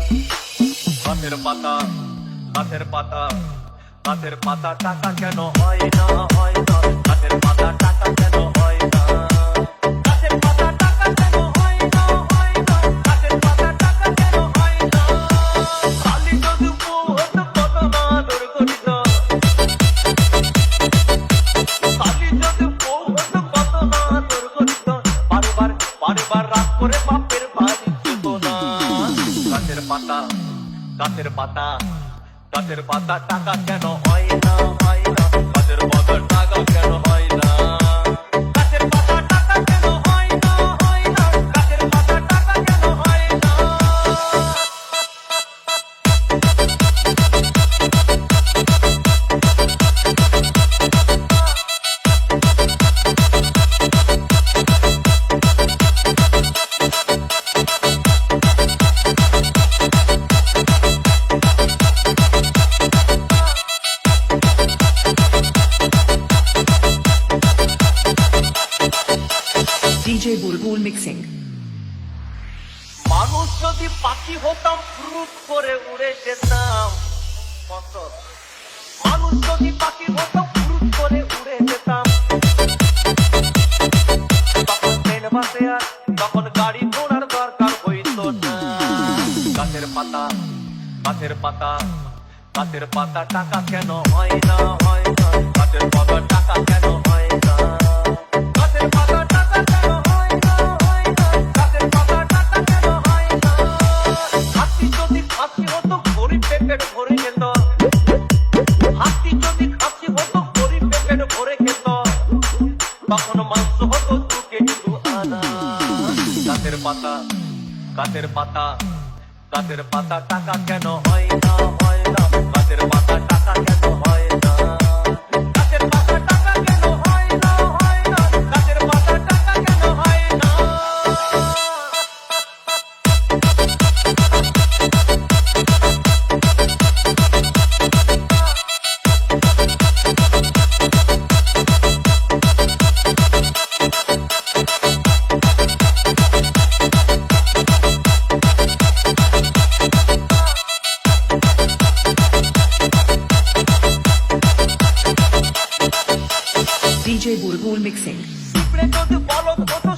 গাছের পাতা গাছের পাতা গাছের পাতা টাকা কেন হয় না হয় না গাছের পাতা টাকা কেন হয় না গাছের পাতা টাকা কেন হয় না হয় না গাছের পাতা টাকা কেন হয় না খালি যদি বহুত কত না দুর্গঠিত খালি যদি বহুত কত না দুর্গঠিত বারবার রাগ করে বাপের বাড়ি যেত না গাছের পাতা গাছের পাতা গাছের পাতা টাকা কেন হয় না হয় না গাছের পাতা টাকা কেন হয় না গাছের পাতা টাকা কেন হয় না হয় না গাছের পাতা টাকা কেন হয় না DJ Bulbul Mixing. মানুষ যদি পাখি হতাম ফুরুত করে উড়ে যেতাম কত মানুষ যদি পাখি হতাম ফুরুত করে উড়ে যেতাম তখন ট্রেন বাসে আর তখন গাড়ি ঘোড়ার দরকার হইতো না গাছের পাতা গাছের পাতা গাছের পাতা টাকা কেন হয় না হয় না গাছের পাতা টাকা কেন হয় না গাছের পাতা টাকা কেন হয় না হয় না গাছের পাতা টাকা কেন হয় না হাতি যদি খাসি হতো গরিব পেট ভরে যেত হাতি যদি খাসি হতো গরিব পেট ভরে খেত তখন মাংস হতো 2 কেজি 2 আনা গাছের পাতা গাছের পাতা গাছের পাতা টাকা কেন হয় না হয় না গাছের পাতা টাকা কেন হয় না গাছের পাতা টাকা কেন হয় না হয় না গাছের পাতা টাকা কেন হয় না DJ Bulbul Mixing. পিঁপড়ে যদি বলদ হতো